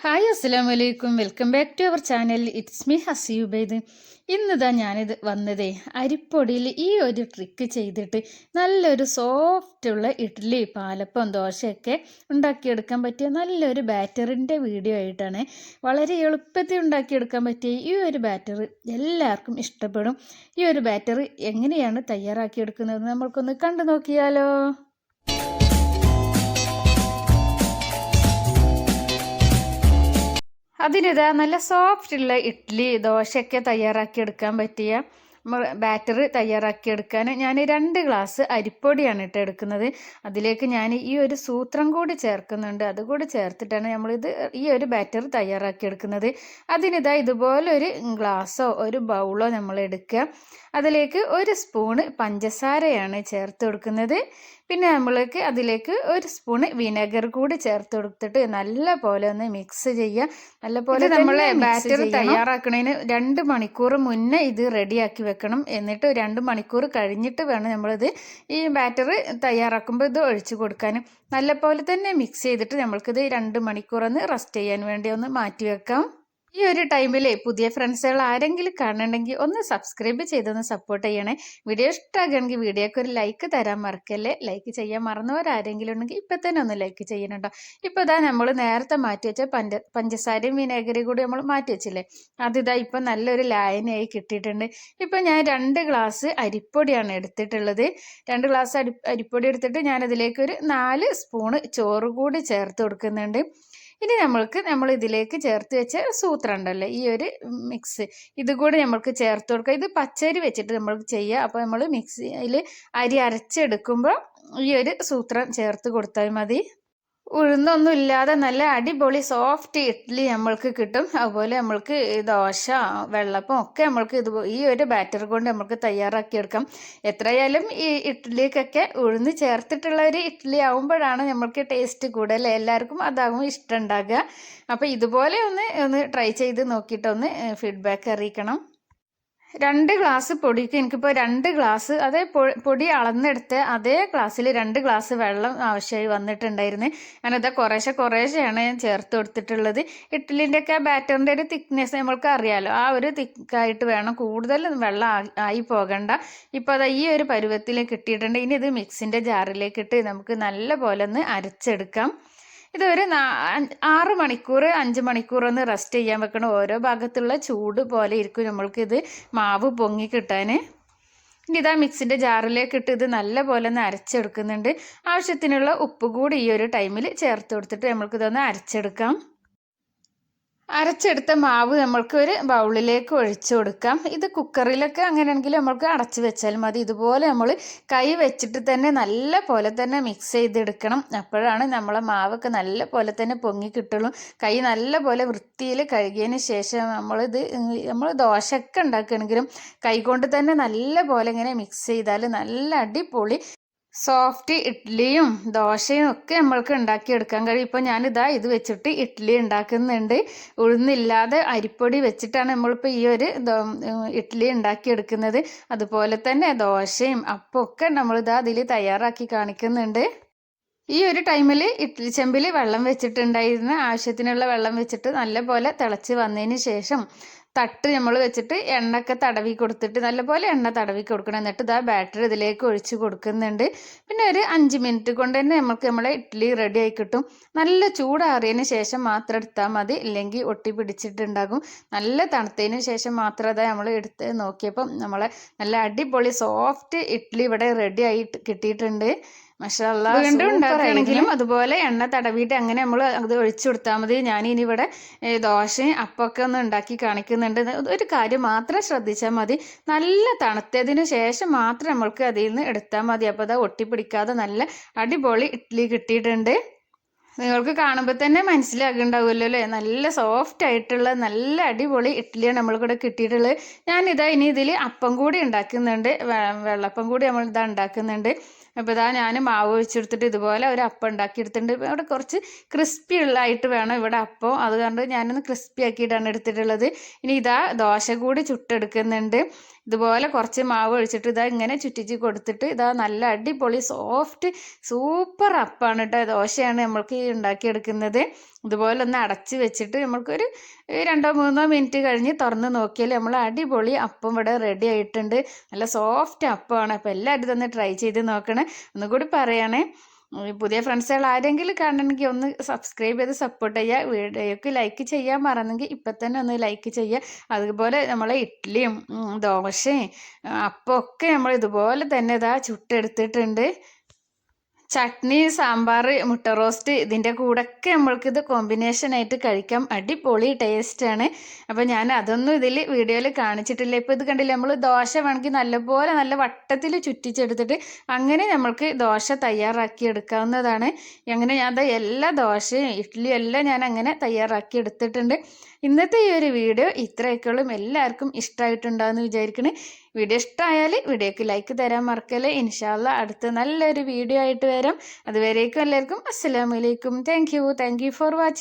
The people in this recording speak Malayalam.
ഹായ് അസ്സലാമു അലൈക്കും. Welcome back to our channel. It's me ഹസീബൈദ്. ഇന്നിതാ ഞാനിത് വന്നതേ അരിപ്പൊടിയിൽ ഈ ഒരു ട്രിക്ക് ചെയ്തിട്ട് നല്ലൊരു സോഫ്റ്റുള്ള ഇഡ്ഡലി, പാലപ്പം, ദോശയൊക്കെ ഉണ്ടാക്കിയെടുക്കാൻ പറ്റിയ നല്ലൊരു ബാറ്ററിൻ്റെ വീഡിയോ ആയിട്ടാണ്. വളരെ എളുപ്പത്തിൽ ഉണ്ടാക്കിയെടുക്കാൻ പറ്റിയ ഈ ഒരു ബാറ്റർ എല്ലാവർക്കും ഇഷ്ടപ്പെടും. ഈ ഒരു ബാറ്റർ എങ്ങനെയാണ് തയ്യാറാക്കിയെടുക്കുന്നത് നമ്മൾക്കൊന്ന് കണ്ടു നോക്കിയാലോ. അതിനിതാ നല്ല സോഫ്റ്റുള്ള ഇഡ്ഡലി, ദോശയൊക്കെ തയ്യാറാക്കിയെടുക്കാൻ പറ്റിയ ബാറ്റർ തയ്യാറാക്കിയെടുക്കാൻ ഞാൻ 2 ഗ്ലാസ് അരിപ്പൊടിയാണ് എടുക്കുന്നത്. അതിലേക്ക് ഞാൻ ഈ ഒരു സൂത്രം കൂടി ചേർക്കുന്നുണ്ട്. അതുകൂടി ചേർത്തിട്ടാണ് നമ്മളിത് ഈ ഒരു ബാറ്റർ തയ്യാറാക്കിയെടുക്കുന്നത്. അതിനിതാ ഇതുപോലൊരു ഗ്ലാസ്സോ ഒരു ബൗളോ നമ്മൾ എടുക്കുക. അതിലേക്ക് 1 സ്പൂണ് പഞ്ചസാരയാണ് ചേർത്ത് കൊടുക്കുന്നത്. പിന്നെ നമ്മൾക്ക് അതിലേക്ക് 1 സ്പൂണ് വിനെഗർ കൂടി ചേർത്ത് കൊടുത്തിട്ട് നല്ല പോലെ ഒന്ന് മിക്സ് ചെയ്യുക. നല്ലപോലെ നമ്മൾ ബാറ്റർ തയ്യാറാക്കുന്നതിന് 2 മണിക്കൂർ മുന്നേ ഇത് റെഡിയാക്കി വെക്കണം. എന്നിട്ട് 2 മണിക്കൂർ കഴിഞ്ഞിട്ട് വേണം നമ്മളിത് ഈ ബാറ്റർ തയ്യാറാക്കുമ്പോൾ ഇത് ഒഴിച്ചു കൊടുക്കാൻ. നല്ലപോലെ തന്നെ മിക്സ് ചെയ്തിട്ട് നമ്മൾക്കിത് 2 മണിക്കൂർ ഒന്ന് റെസ്റ്റ് ചെയ്യാൻ വേണ്ടി ഒന്ന് മാറ്റി വെക്കാം. ഈ ഒരു ടൈമിൽ പുതിയ ഫ്രണ്ട്സുകൾ ആരെങ്കിലും കാണുന്നുണ്ടെങ്കിൽ ഒന്ന് സബ്സ്ക്രൈബ് ചെയ്തൊന്ന് സപ്പോർട്ട് ചെയ്യണേ. വീഡിയോ ഇഷ്ടമാകുകയാണെങ്കിൽ വീഡിയോക്ക് ഒരു ലൈക്ക് തരാൻ മറക്കല്ലേ. ലൈക്ക് ചെയ്യാൻ മറന്നവരാരെങ്കിലും ഉണ്ടെങ്കിൽ ഇപ്പം തന്നെ ഒന്ന് ലൈക്ക് ചെയ്യണട്ടോ. ഇപ്പോൾ ഇതാ നമ്മൾ നേരത്തെ മാറ്റി വെച്ച പഞ്ചസാരയും വിനാഗിരിയും കൂടി നമ്മൾ മാറ്റി വെച്ചില്ലേ, അതിതാ ഇപ്പം നല്ലൊരു ലായനിയായി കിട്ടിയിട്ടുണ്ട്. ഇപ്പം ഞാൻ 2 ഗ്ലാസ് അരിപ്പൊടിയാണ് എടുത്തിട്ടുള്ളത്. 2 ഗ്ലാസ് അരിപ്പൊടി എടുത്തിട്ട് ഞാനതിലേക്ക് ഒരു 4 സ്പൂണ് ചോറ് കൂടി ചേർത്ത് കൊടുക്കുന്നുണ്ട്. ഇനി നമ്മൾ ഇതിലേക്ക് ചേർത്ത് വെച്ച സൂത്രം ഉണ്ടല്ലോ, ഈ ഒരു മിക്സ് ഇതുകൂടി നമ്മൾക്ക് ചേർത്ത് കൊടുക്കുക. ഇത് പച്ചരി വെച്ചിട്ട് നമ്മൾ ചെയ്യുക. അപ്പോൾ നമ്മൾ മിക്സിയിൽ അരി അരച്ചെടുക്കുമ്പോൾ ഈ ഒരു സൂത്രം ചേർത്ത് കൊടുത്താൽ മതി. ഉഴുന്നൊന്നും ഇല്ലാതെ നല്ല അടിപൊളി സോഫ്റ്റ് ഇഡ്ഡലി നമ്മൾക്ക് കിട്ടും. അതുപോലെ നമ്മൾക്ക് ദോശ, വെള്ളപ്പം ഒക്കെ നമ്മൾക്ക് ഈ ഒരു ബാറ്റർ കൊണ്ട് നമുക്ക് തയ്യാറാക്കിയെടുക്കാം. എത്രയായാലും ഈ ഇഡ്ഡലിക്കൊക്കെ ഉഴുന്ന് ചേർത്തിട്ടുള്ള ഒരു ഇഡ്ഡലി ആകുമ്പോഴാണ് നമ്മൾക്ക് ടേസ്റ്റ് കൂടുതൽ. എല്ലാവർക്കും അതാകും ഇഷ്ടം ഉണ്ടാകുക. അപ്പോൾ ഇതുപോലെ ഒന്ന് ട്രൈ ചെയ്ത് നോക്കിയിട്ടൊന്ന് ഫീഡ്ബാക്ക് അറിയിക്കണം. 2 ഗ്ലാസ് പൊടിക്ക് എനിക്കിപ്പോൾ 2 ഗ്ലാസ് അതേ പൊടി അളന്നെടുത്ത് അതേ ഗ്ലാസ്സിൽ 2 ഗ്ലാസ് വെള്ളം ആവശ്യമായി വന്നിട്ടുണ്ടായിരുന്നു. ഞാനത് കുറേശ്ശെയാണ് ഞാൻ ചേർത്ത് കൊടുത്തിട്ടുള്ളത്. ഇഡ്ഡലിൻ്റെയൊക്കെ ബാറ്ററിൻ്റെ ഒരു തിക്നെസ് നമ്മൾക്ക് അറിയാമല്ലോ, ആ ഒരു തിക്കായിട്ട് വേണം, കൂടുതൽ വെള്ളം ആയി പോകണ്ട. ഇപ്പോൾ അത് ഈ ഒരു പരുവത്തിൽ കിട്ടിയിട്ടുണ്ട്. ഇനി ഇത് മിക്സിൻ്റെ ജാറിലേക്കിട്ട് നമുക്ക് നല്ല പോലെ ഒന്ന് അരച്ചെടുക്കാം. ഇതൊരു 6 മണിക്കൂർ 5 മണിക്കൂർ ഒന്ന് റെസ്റ്റ് ചെയ്യാൻ വെക്കണം. ഓരോ ഭാഗത്തുള്ള ചൂട് പോലെ ഇരിക്കും നമ്മൾക്കിത് മാവ് പൊങ്ങി കിട്ടാൻ. ഇനി ഇതാ മിക്സിൻ്റെ ജാറിലേക്ക് ഇട്ട് ഇത് നല്ല പോലെ ഒന്ന് അരച്ചെടുക്കുന്നുണ്ട്. ആവശ്യത്തിനുള്ള ഉപ്പ് കൂടി ഈ ഒരു ടൈമിൽ ചേർത്ത് കൊടുത്തിട്ട് നമ്മൾക്കിതൊന്ന് അരച്ചെടുക്കാം. അരച്ചെടുത്ത മാവ് നമ്മൾക്ക് ഒരു ബൗളിലേക്ക് ഒഴിച്ചു കൊടുക്കാം. ഇത് കുക്കറിലൊക്കെ അങ്ങനെയാണെങ്കിൽ നമ്മൾക്ക് അടച്ചു വെച്ചാൽ മതി. ഇതുപോലെ നമ്മൾ കൈ വെച്ചിട്ട് തന്നെ നല്ല പോലെ തന്നെ മിക്സ് ചെയ്തെടുക്കണം. അപ്പോഴാണ് നമ്മളെ മാവൊക്കെ നല്ല പോലെ തന്നെ പൊങ്ങി കിട്ടുള്ളൂ. കൈ നല്ല പോലെ വൃത്തിയിൽ കഴുകിയതിന് ശേഷം നമ്മൾ ദോശയൊക്കെ ഉണ്ടാക്കുകയാണെങ്കിലും കൈ കൊണ്ട് തന്നെ നല്ല പോലെ ഇങ്ങനെ മിക്സ് ചെയ്താൽ നല്ല അടിപൊളി സോഫ്റ്റ് ഇഡ്ഡലിയും ദോശയും ഒക്കെ നമ്മൾക്ക് ഉണ്ടാക്കിയെടുക്കാൻ കഴിയും. ഇപ്പോൾ ഞാനിതാ ഇത് വെച്ചിട്ട് ഇഡ്ഡലി ഉണ്ടാക്കുന്നുണ്ട്. ഉഴുന്നില്ലാതെ അരിപ്പൊടി വെച്ചിട്ടാണ് നമ്മളിപ്പോൾ ഈ ഒരു ഇഡ്ഡലി ഉണ്ടാക്കിയെടുക്കുന്നത്. അതുപോലെ തന്നെ ദോശയും അപ്പമൊക്കെ നമ്മളിതാ അതിൽ തയ്യാറാക്കി കാണിക്കുന്നുണ്ട്. ഈ ഒരു ടൈമിൽ ഇഡ്ഡലി ചെമ്പിൽ വെള്ളം വെച്ചിട്ടുണ്ടായിരുന്ന ആവശ്യത്തിനുള്ള വെള്ളം വെച്ചിട്ട് നല്ലപോലെ തിളച്ച് വന്നതിന് ശേഷം തട്ട് നമ്മൾ വെച്ചിട്ട് എണ്ണയൊക്കെ തടവി കൊടുത്തിട്ട് നല്ലപോലെ എണ്ണ തടവി കൊടുക്കണം. എന്നിട്ട് ഇതാ ബാറ്റർ ഇതിലേക്ക് ഒഴിച്ച് കൊടുക്കുന്നുണ്ട്. പിന്നെ ഒരു 5 മിനിറ്റ് കൊണ്ട് തന്നെ നമ്മളെ ഇഡ്ഡലി റെഡി ആയി കിട്ടും. നല്ല ചൂടാറിയതിന് ശേഷം മാത്രം എടുത്താൽ മതി, ഇല്ലെങ്കിൽ ഒട്ടി പിടിച്ചിട്ടുണ്ടാകും. നല്ല തണുത്തതിന് ശേഷം മാത്രം അതാ നമ്മൾ എടുത്ത് നോക്കിയപ്പം നമ്മളെ നല്ല അടിപൊളി സോഫ്റ്റ് ഇഡ്ഡലി ഇവിടെ റെഡി ആയി കിട്ടിയിട്ടുണ്ട്. മാഷാഅല്ലാ, വീണ്ടും ഉണ്ടാക്കുകയാണെങ്കിലും അതുപോലെ എണ്ണ തടവിയിട്ട് അങ്ങനെ നമ്മൾ അത് ഒഴിച്ചു കൊടുത്താൽ മതി. ഞാനിനി ഇവിടെ ദോശയും അപ്പമൊക്കെ ഒന്ന് ഉണ്ടാക്കി കാണിക്കുന്നുണ്ട്. ഒരു കാര്യം മാത്രം ശ്രദ്ധിച്ചാൽ മതി, നല്ല തണുത്തതിന് ശേഷം മാത്രം നമ്മൾക്ക് അതിൽ നിന്ന് എടുത്താൽ മതി. അപ്പോൾ അത് ഒട്ടിപ്പിടിക്കാതെ നല്ല അടിപൊളി ഇഡ്ഡലി കിട്ടിയിട്ടുണ്ട്. നിങ്ങൾക്ക് കാണുമ്പോൾ തന്നെ മനസ്സിലാകുന്നുണ്ടാവുമല്ലോ അല്ലേ, നല്ല സോഫ്റ്റ് ആയിട്ടുള്ള നല്ല അടിപൊളി ഇഡ്ഡലിയാണ് നമ്മൾക്കിവിടെ കിട്ടിയിട്ടുള്ളത്. ഞാനിതാ ഇനി ഇതിൽ അപ്പം കൂടി ഉണ്ടാക്കുന്നുണ്ട്, വെള്ളപ്പം കൂടി നമ്മളിതാ ഉണ്ടാക്കുന്നുണ്ട്. അപ്പോൾ ഇതാ ഞാൻ മാവ് വെച്ചെടുത്തിട്ട് ഇതുപോലെ ഒരു അപ്പം ഉണ്ടാക്കിയെടുത്തിട്ടുണ്ട്. ഇവിടെ കുറച്ച് ക്രിസ്പി ഉള്ളതായിട്ട് വേണം ഇവിടെ അപ്പം, അതുകൊണ്ട് ഞാനൊന്ന് ക്രിസ്പി ആക്കിയിട്ടാണ് എടുത്തിട്ടുള്ളത്. ഇനി ഇതാ ദോശ കൂടി ചുട്ടെടുക്കുന്നുണ്ട്. ഇതുപോലെ കുറച്ച് മാവ് ഒഴിച്ചിട്ട് ഇതാ ഇങ്ങനെ ചുറ്റിച്ച് കൊടുത്തിട്ട് ഇതാ നല്ല അടിപൊളി സോഫ്റ്റ് സൂപ്പർ അപ്പാണ് കേട്ടോ. ദോശയാണ് നമ്മൾക്ക് ഉണ്ടാക്കിയെടുക്കുന്നത്. ഇതുപോലെ ഒന്ന് അടച്ച് വെച്ചിട്ട് നമ്മൾക്കൊരു 2-3 മിനിറ്റ് കഴിഞ്ഞ് തുറന്ന് നോക്കിയാൽ നമ്മൾ അടിപൊളി അപ്പം ഇവിടെ റെഡി ആയിട്ടുണ്ട്. നല്ല സോഫ്റ്റ് അപ്പമാണ്. അപ്പോൾ എല്ലാവരും ഇതൊന്ന് ട്രൈ ചെയ്ത് നോക്കണേ. ഒന്നുകൂടി പറയണേ, പുതിയ ഫ്രണ്ട്സുകൾ ആരെങ്കിലും കാണണമെങ്കിൽ ഒന്ന് സബ്സ്ക്രൈബ് ചെയ്ത് സപ്പോർട്ട് ചെയ്യുക. വീഡിയോക്ക് ലൈക്ക് ചെയ്യാൻ മറന്നെങ്കിൽ ഇപ്പം തന്നെ ഒന്ന് ലൈക്ക് ചെയ്യുക. അതുപോലെ നമ്മളെ ഇഡ്ഡലിയും ദോശയും അപ്പം ഒക്കെ നമ്മൾ ഇതുപോലെ തന്നെ ഇതാ ചുട്ടെടുത്തിട്ടുണ്ട്. ചട്നി, സാമ്പാർ, മുട്ട റോസ്റ്റ് ഇതിൻ്റെ കൂടെയൊക്കെ നമ്മൾക്കിത് കോമ്പിനേഷനായിട്ട് കഴിക്കാം. അടിപൊളി ടേസ്റ്റാണ്. അപ്പോൾ ഞാൻ അതൊന്നും ഇതിൽ വീഡിയോയിൽ കാണിച്ചിട്ടില്ല. ഇപ്പോൾ ഇത് കണ്ടില്ല, നമ്മൾ ദോശ വേണമെങ്കിൽ നല്ലപോലെ നല്ല വട്ടത്തിൽ ചുറ്റിച്ചെടുത്തിട്ട് അങ്ങനെ നമ്മൾക്ക് ദോശ തയ്യാറാക്കി എടുക്കാവുന്നതാണ്. അങ്ങനെ ഞാൻ എല്ലാ ദോശയും ഇഡ്ഡലിയും എല്ലാം ഞാൻ അങ്ങനെ തയ്യാറാക്കി എടുത്തിട്ടുണ്ട്. ഇന്നത്തെ ഈ ഒരു വീഡിയോ ഇത്രയൊക്കെയുള്ളൂ. എല്ലാവർക്കും ഇഷ്ടമായിട്ടുണ്ടാകുമെന്ന് വിചാരിക്കണേ. വീഡിയോ ഇഷ്ടമായാൽ വീഡിയോക്ക് ലൈക്ക് തരാൻ മറക്കല്ലേ. ഇൻഷാ അല്ലാഹ് അടുത്ത നല്ലൊരു വീഡിയോ ആയിട്ട് വരാം. അതുവരേക്കും എല്ലാവർക്കും അസ്സലാമു അലൈക്കും. Thank you for watching.